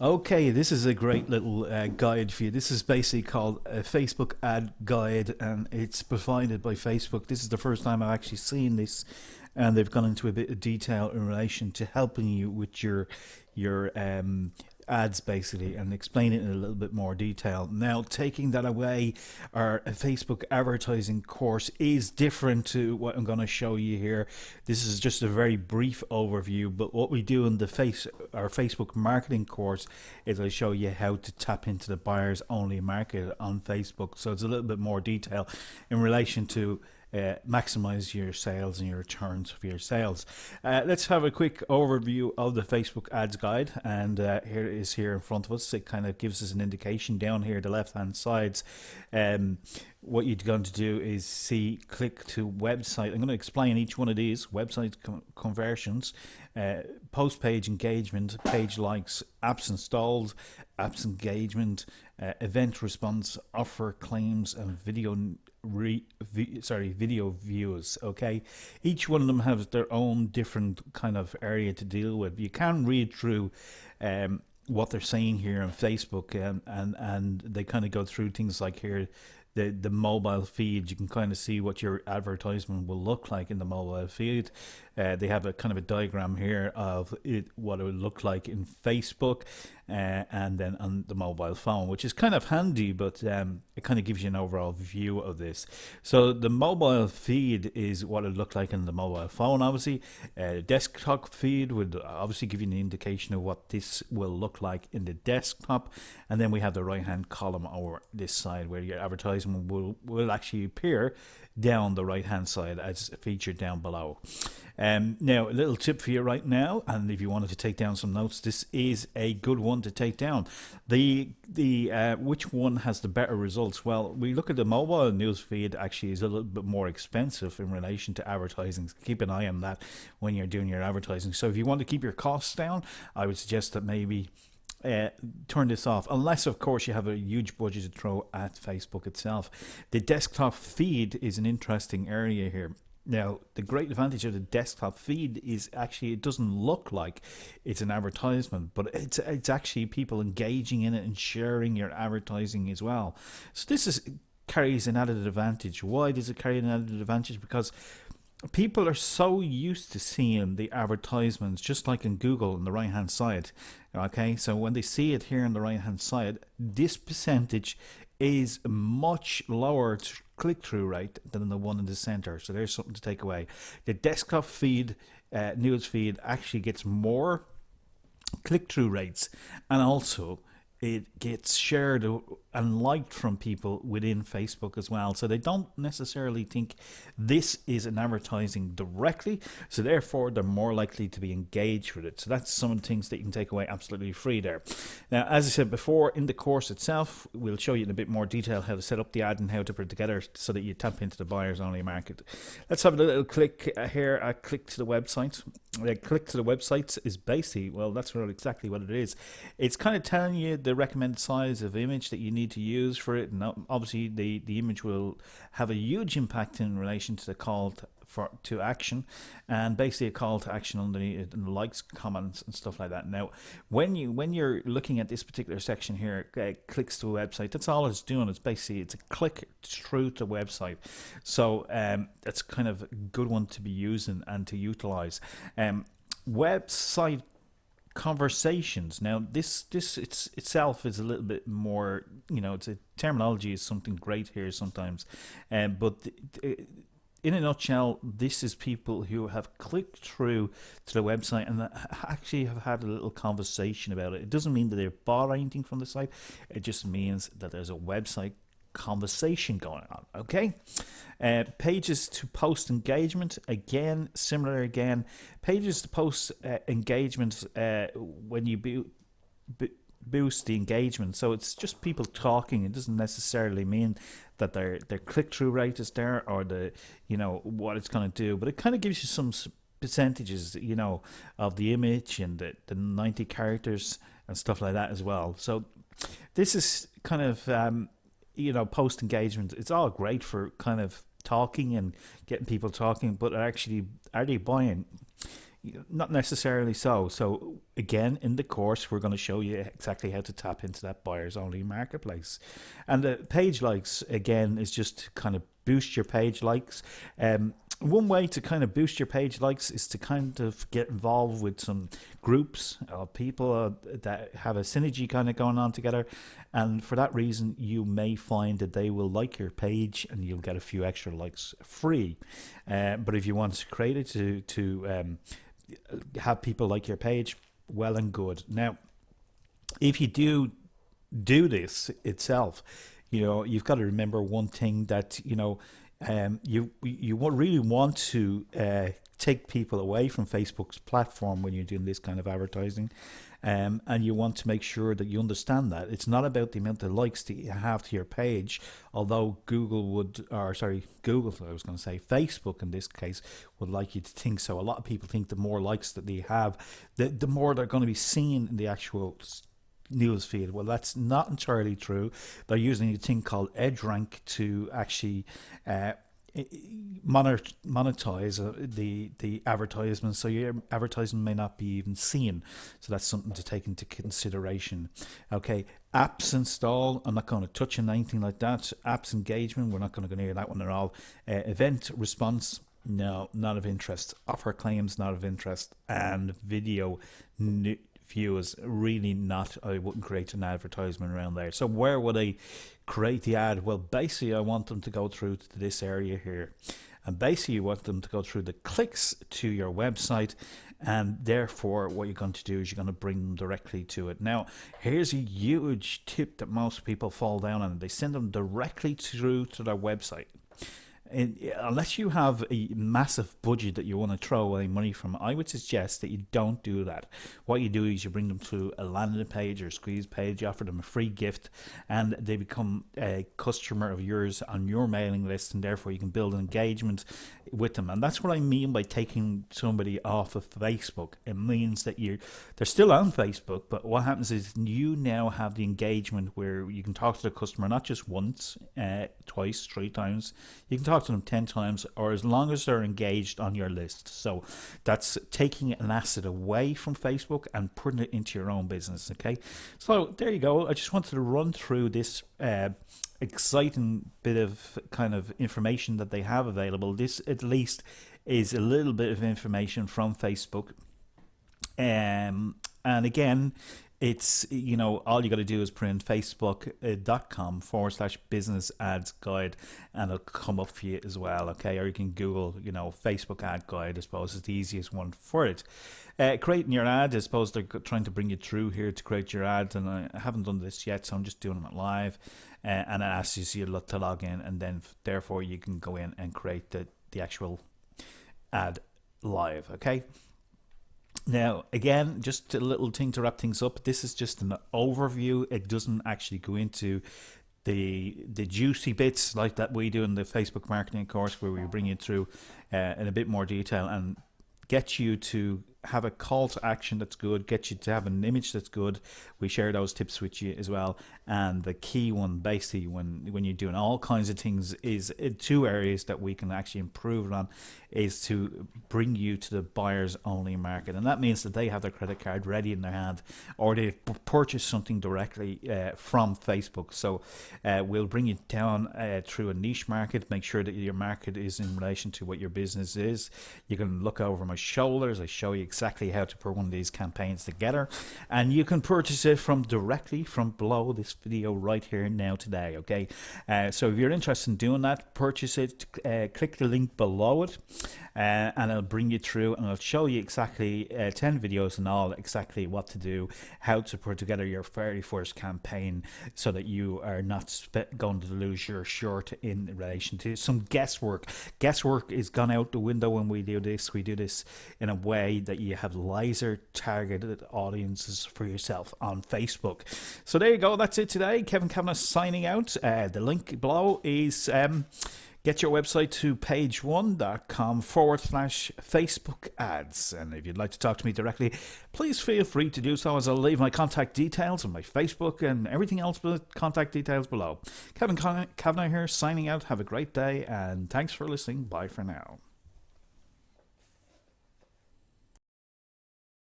Okay, this is a great little guide for you. This is basically called a Facebook ad guide, and it's provided by Facebook. This is the first time I've actually seen this, and they've gone into a bit of detail in relation to helping you with your ads basically, and explain it in a little bit more detail. Now, taking that away, our Facebook advertising course is different to what I'm going to show you here. This is just a very brief overview, but what we do in our Facebook marketing course is I show you how to tap into the buyers only market on Facebook. So it's a little bit more detail in relation to maximize your sales and your returns for your sales. Let's have a quick overview of the Facebook ads guide, and here it is here in front of us. It kind of gives us an indication down here, the left hand sides. What you're going to do is see click to website. I'm going to explain each one of these: website conversions, post page engagement, page likes, apps installed, apps engagement, event response, offer claims, and video views. Okay, each one of them has their own different kind of area to deal with. You can read through what they're saying here on Facebook, and they kind of go through things like here the mobile feed. You can kind of see what your advertisement will look like in the mobile feed. They have a kind of a diagram here of what it would look like in Facebook, and then on the mobile phone, which is kind of handy, but it kind of gives you an overall view of this. So the mobile feed is what it looked like in the mobile phone. Obviously, desktop feed would obviously give you an indication of what this will look like in the desktop, and then we have the right hand column over this side where your advertisement will actually appear down the right hand side as featured down below. Now, a little tip for you right now, and if you wanted to take down some notes, this is a good one to take down. The which one has the better results? Well, we look at the mobile news feed. Actually is a little bit more expensive in relation to advertising. Keep an eye on that when you're doing your advertising. So if you want to keep your costs down, I would suggest that maybe turn this off, unless of course you have a huge budget to throw at Facebook itself. The desktop feed is an interesting area here. Now, the great advantage of the desktop feed is actually it doesn't look like it's an advertisement, but it's actually people engaging in it and sharing your advertising as well. So this carries an added advantage. Why does it carry an added advantage? Because people are so used to seeing the advertisements, just like in Google on the right hand side. Okay, so when they see it here on the right hand side, this percentage is much lower click-through rate than the one in the center. So there's something to take away. The desktop feed, news feed, actually gets more click-through rates, and also it gets shared and liked from people within Facebook as well. So they don't necessarily think this is an advertising directly, so therefore they're more likely to be engaged with it. So that's some of the things that you can take away absolutely free there. Now, as I said before, in the course itself, we'll show you in a bit more detail how to set up the ad and how to put it together so that you tap into the buyers only market. Let's have a little click here. I click to the website. Click to the websites is basically, well, that's exactly what it is. It's kind of telling you the recommended size of image that you need to use for it, and obviously the image will have a huge impact in relation to the call to action, and basically a call to action underneath and likes, comments, and stuff like that. Now, when you're looking at this particular section here, clicks to a website, that's all it's doing. It's basically it's a click through to the website. So that's kind of a good one to be using and to utilize. Website conversations. Now, this itself is a little bit more, it's a terminology is something great here sometimes, but in a nutshell, this is people who have clicked through to the website and actually have had a little conversation about it. It doesn't mean that they've bought anything from the site. It just means that there's a website conversation going on. Okay, pages to post engagement, again similar. Pages to post engagement when you boost the engagement, so it's just people talking. It doesn't necessarily mean that their click-through rate is there, or what it's going to do, but it kind of gives you some percentages of the image and the 90 characters and stuff like that as well. So this is kind of post engagement. It's all great for kind of talking and getting people talking, but actually, are they buying? Not necessarily so. So again, in the course, we're going to show you exactly how to tap into that buyers only marketplace. And the page likes, again, is just to kind of boost your page likes. One way to kind of boost your page likes is to kind of get involved with some groups of people that have a synergy kind of going on together. And for that reason, you may find that they will like your page and you'll get a few extra likes free. But if you want to create it to have people like your page, well and good. Now, if you do this itself, you've got to remember one thing, that you really want to take people away from Facebook's platform when you're doing this kind of advertising. And you want to make sure that you understand that it's not about the amount of likes that you have to your page, although Facebook in this case would like you to think so. A lot of people think the more likes that they have, the more they're going to be seen in the actual news feed. Well, that's not entirely true. They're using a thing called EdgeRank to actually monetize the advertisement, so your advertisement may not be even seen. So that's something to take into consideration. Okay, apps install, I'm not going to touch on anything like that. Apps engagement, we're not going to go near that one at all. Event response, no, not of interest. Offer claims, not of interest. And video views, really not. I wouldn't create an advertisement around there. So where would I create the ad? Well, basically I want them to go through to this area here, and basically you want them to go through the clicks to your website, and therefore what you're going to do is you're going to bring them directly to it. Now, here's a huge tip that most people fall down on. They send them directly through to their website. Unless you have a massive budget that you want to throw away money from, I would suggest that you don't do that. What you do is you bring them to a landing page or a squeeze page, you offer them a free gift, and they become a customer of yours on your mailing list, and therefore you can build an engagement with them. And that's what I mean by taking somebody off of Facebook. It means that they're still on Facebook, but what happens is you now have the engagement where you can talk to the customer not just once, twice, 3 times. You can talk to them 10 times, or as long as they're engaged on your list. So that's taking an asset away from Facebook and putting it into your own business. Okay, so there you go. I just wanted to run through this exciting bit of kind of information that they have available. This at least is a little bit of information from Facebook, and again, it's, all you got to do is put in facebook.com/business ads guide, and it'll come up for you as well. Okay, or you can Google, Facebook ad guide. I suppose is the easiest one for it. Creating your ad, I suppose they're trying to bring you through here to create your ad, and I haven't done this yet, so I'm just doing it live. And it asks you to log in, and then therefore you can go in and create the actual ad live. Okay. Now, again, just a little thing to wrap things up. This is just an overview. It doesn't actually go into the juicy bits like that we do in the Facebook marketing course, where we bring you through in a bit more detail and get you to have a call to action that's good, get you to have an image that's good. We share those tips with you as well. And the key one, basically, when you're doing all kinds of things, is 2 areas that we can actually improve on, is to bring you to the buyers only market. And that means that they have their credit card ready in their hand, or they've purchased something directly from Facebook. So we'll bring you down through a niche market, make sure that your market is in relation to what your business is. You can look over my shoulders. I show you exactly how to put one of these campaigns together, and you can purchase it directly from below this video right here now today. Okay, so if you're interested in doing that, purchase it. Click the link below it, and it'll bring you through, and I'll show you exactly 10 videos and all, exactly what to do, how to put together your very first campaign, so that you are not going to lose your shirt in relation to some guesswork. Guesswork is gone out the window when we do this. We do this in a way that you have laser targeted audiences for yourself on Facebook. So there you go. That's it today. Kevin Kavanagh signing out. The link below is get your website to page1.com/Facebook ads. And if you'd like to talk to me directly, please feel free to do so, as I'll leave my contact details on my Facebook and everything else with contact details below. Kevin Kavanagh here signing out. Have a great day, and thanks for listening. Bye for now.